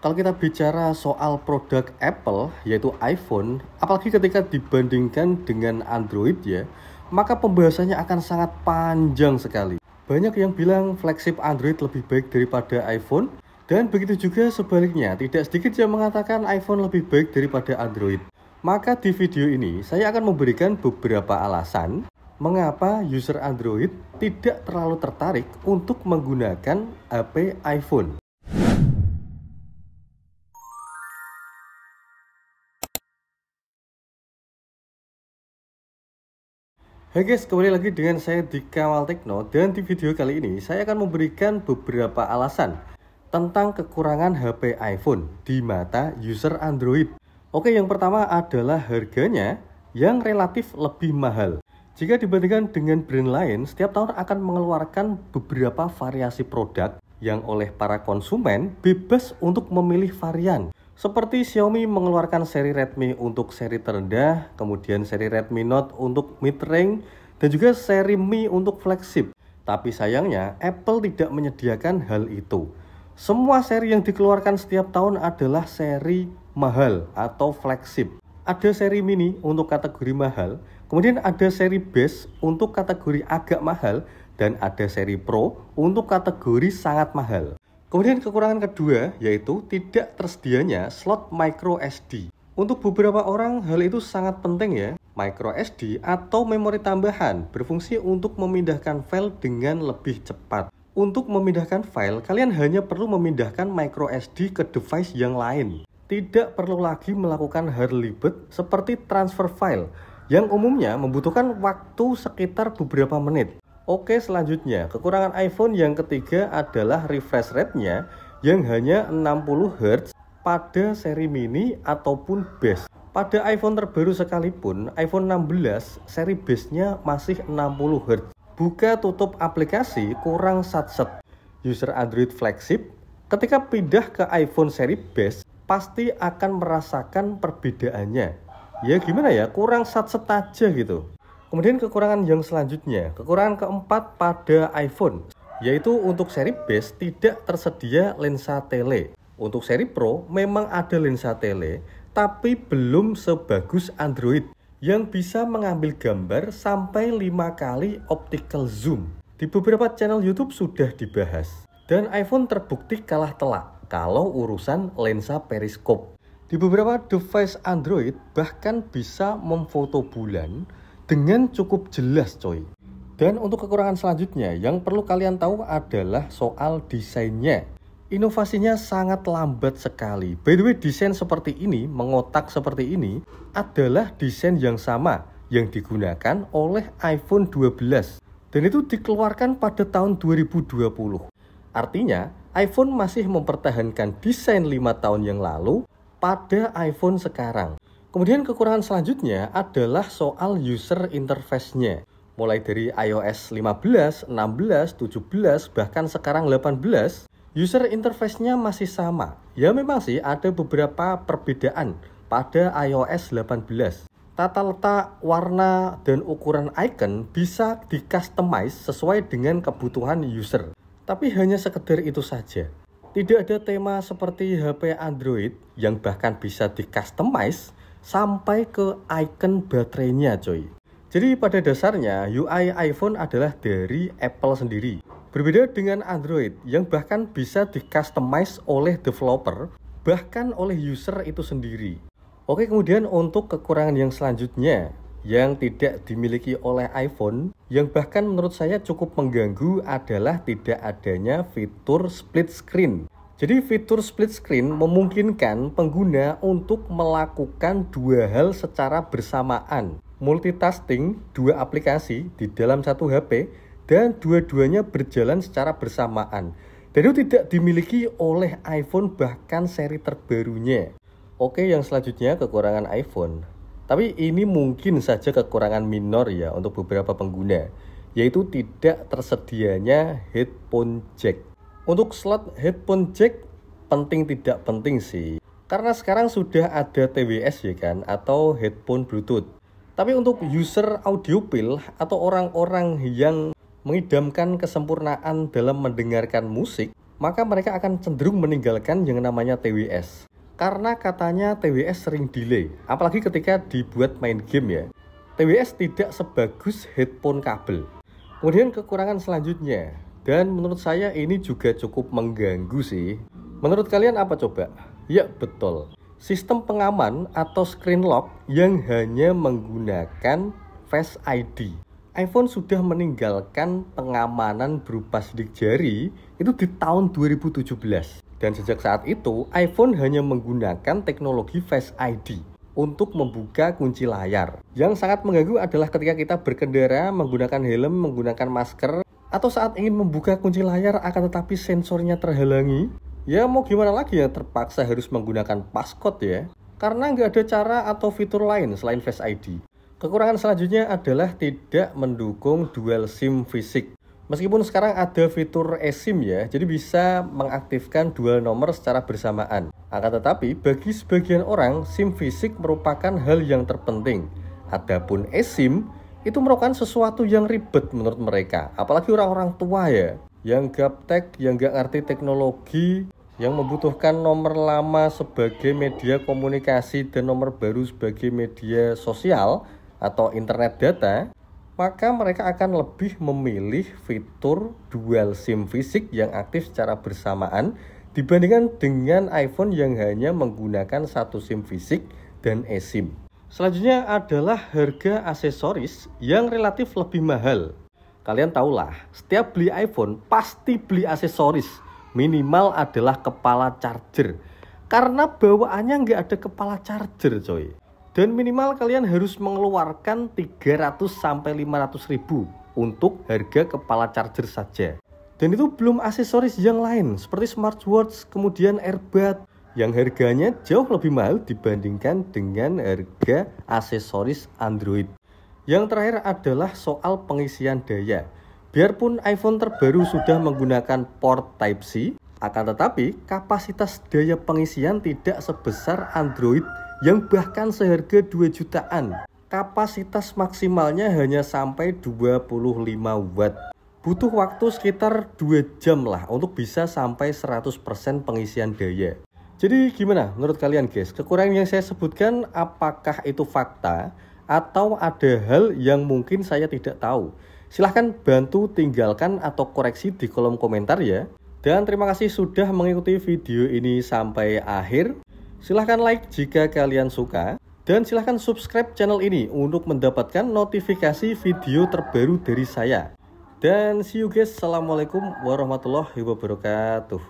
Kalau kita bicara soal produk Apple, yaitu iPhone, apalagi ketika dibandingkan dengan Android ya, maka pembahasannya akan sangat panjang sekali. Banyak yang bilang flagship Android lebih baik daripada iPhone, dan begitu juga sebaliknya, tidak sedikit yang mengatakan iPhone lebih baik daripada Android. Maka di video ini, saya akan memberikan beberapa alasan mengapa user Android tidak terlalu tertarik untuk menggunakan HP iPhone. Hai guys, kembali lagi dengan saya Dika Waltekno, dan di video kali ini saya akan memberikan beberapa alasan tentang kekurangan HP iPhone di mata user Android. Oke, yang pertama adalah harganya yang relatif lebih mahal. Jika dibandingkan dengan brand lain, setiap tahun akan mengeluarkan beberapa variasi produk yang oleh para konsumen bebas untuk memilih varian. Seperti Xiaomi mengeluarkan seri Redmi untuk seri terendah, kemudian seri Redmi Note untuk mid-range, dan juga seri Mi untuk flagship. Tapi sayangnya, Apple tidak menyediakan hal itu. Semua seri yang dikeluarkan setiap tahun adalah seri mahal atau flagship. Ada seri mini untuk kategori mahal, kemudian ada seri base untuk kategori agak mahal, dan ada seri pro untuk kategori sangat mahal. Kemudian kekurangan kedua yaitu tidak tersedianya slot micro SD. Untuk beberapa orang hal itu sangat penting ya. Micro SD atau memori tambahan berfungsi untuk memindahkan file dengan lebih cepat. Untuk memindahkan file, kalian hanya perlu memindahkan micro SD ke device yang lain. Tidak perlu lagi melakukan hal ribet seperti transfer file yang umumnya membutuhkan waktu sekitar beberapa menit. Oke, selanjutnya kekurangan iPhone yang ketiga adalah refresh rate-nya yang hanya 60 Hz pada seri mini ataupun base. Pada iPhone terbaru sekalipun, iPhone 16 seri base-nya masih 60 Hz. Buka tutup aplikasi kurang satset. User Android flagship ketika pindah ke iPhone seri base pasti akan merasakan perbedaannya. Ya gimana ya, kurang satset aja gitu. Kemudian kekurangan yang selanjutnya, kekurangan keempat pada iPhone, yaitu untuk seri base tidak tersedia lensa tele. Untuk seri Pro memang ada lensa tele, tapi belum sebagus Android yang bisa mengambil gambar sampai 5 kali optical zoom. Di beberapa channel YouTube sudah dibahas. Dan iPhone terbukti kalah telak kalau urusan lensa periskop. Di beberapa device Android bahkan bisa memfoto bulan dengan cukup jelas coy. Dan untuk kekurangan selanjutnya yang perlu kalian tahu adalah soal desainnya. Inovasinya sangat lambat sekali. By the way, desain seperti ini, mengotak seperti ini adalah desain yang sama yang digunakan oleh iPhone 12. Dan itu dikeluarkan pada tahun 2020. Artinya, iPhone masih mempertahankan desain 5 tahun yang lalu pada iPhone sekarang. Kemudian kekurangan selanjutnya adalah soal user interface-nya. Mulai dari iOS 15, 16, 17, bahkan sekarang 18, user interface-nya masih sama. Ya memang sih ada beberapa perbedaan pada iOS 18. Tata letak, warna, dan ukuran icon bisa di-customize sesuai dengan kebutuhan user. Tapi hanya sekedar itu saja. Tidak ada tema seperti HP Android yang bahkan bisa di-customize sampai ke icon baterainya coy. Jadi pada dasarnya UI iPhone adalah dari Apple sendiri. Berbeda dengan Android yang bahkan bisa di-customize oleh developer, bahkan oleh user itu sendiri. Oke, kemudian untuk kekurangan yang selanjutnya yang tidak dimiliki oleh iPhone, yang bahkan menurut saya cukup mengganggu adalah tidak adanya fitur split screen. Jadi fitur split screen memungkinkan pengguna untuk melakukan dua hal secara bersamaan. Multitasking dua aplikasi di dalam satu HP dan dua-duanya berjalan secara bersamaan. Dan itu tidak dimiliki oleh iPhone bahkan seri terbarunya. Oke, yang selanjutnya kekurangan iPhone. Tapi ini mungkin saja kekurangan minor ya untuk beberapa pengguna, yaitu tidak tersedianya headphone jack. Untuk slot headphone jack penting tidak penting sih, karena sekarang sudah ada TWS ya kan, atau headphone Bluetooth. Tapi untuk user audiophile atau orang-orang yang mengidamkan kesempurnaan dalam mendengarkan musik, maka mereka akan cenderung meninggalkan yang namanya TWS. Karena katanya TWS sering delay, apalagi ketika dibuat main game ya. TWS tidak sebagus headphone kabel. Kemudian kekurangan selanjutnya, dan menurut saya ini juga cukup mengganggu sih. Menurut kalian apa coba? Ya betul, sistem pengaman atau screen lock yang hanya menggunakan Face ID. iPhone sudah meninggalkan pengamanan berupa sidik jari itu di tahun 2017. Dan sejak saat itu, iPhone hanya menggunakan teknologi Face ID untuk membuka kunci layar. Yang sangat mengganggu adalah ketika kita berkendara, menggunakan helm, menggunakan masker, atau saat ingin membuka kunci layar akan tetapi sensornya terhalangi. Ya mau gimana lagi ya, terpaksa harus menggunakan passcode ya. Karena nggak ada cara atau fitur lain selain Face ID. Kekurangan selanjutnya adalah tidak mendukung dual SIM fisik. Meskipun sekarang ada fitur eSIM ya, jadi bisa mengaktifkan dual nomor secara bersamaan. Akan tetapi bagi sebagian orang, SIM fisik merupakan hal yang terpenting. Adapun eSIM itu merupakan sesuatu yang ribet menurut mereka, apalagi orang-orang tua ya, yang gaptek, yang gak ngerti teknologi, yang membutuhkan nomor lama sebagai media komunikasi dan nomor baru sebagai media sosial atau internet data, maka mereka akan lebih memilih fitur dual SIM fisik yang aktif secara bersamaan dibandingkan dengan iPhone yang hanya menggunakan satu SIM fisik dan eSIM. Selanjutnya adalah harga aksesoris yang relatif lebih mahal. Kalian tahulah, setiap beli iPhone pasti beli aksesoris. Minimal adalah kepala charger. Karena bawaannya nggak ada kepala charger coy. Dan minimal kalian harus mengeluarkan 300-500 ribu untuk harga kepala charger saja. Dan itu belum aksesoris yang lain seperti smartwatch, kemudian earbud yang harganya jauh lebih mahal dibandingkan dengan harga aksesoris Android. Yang terakhir adalah soal pengisian daya. Biarpun iPhone terbaru sudah menggunakan port Type-C, akan tetapi kapasitas daya pengisian tidak sebesar Android yang bahkan seharga 2 jutaan. Kapasitas maksimalnya hanya sampai 25 watt. Butuh waktu sekitar 2 jam lah untuk bisa sampai 100% pengisian daya. Jadi gimana menurut kalian guys? Kekurangan yang saya sebutkan apakah itu fakta atau ada hal yang mungkin saya tidak tahu? Silahkan bantu tinggalkan atau koreksi di kolom komentar ya. Dan terima kasih sudah mengikuti video ini sampai akhir. Silahkan like jika kalian suka. Dan silahkan subscribe channel ini untuk mendapatkan notifikasi video terbaru dari saya. Dan see you guys. Assalamualaikum warahmatullahi wabarakatuh.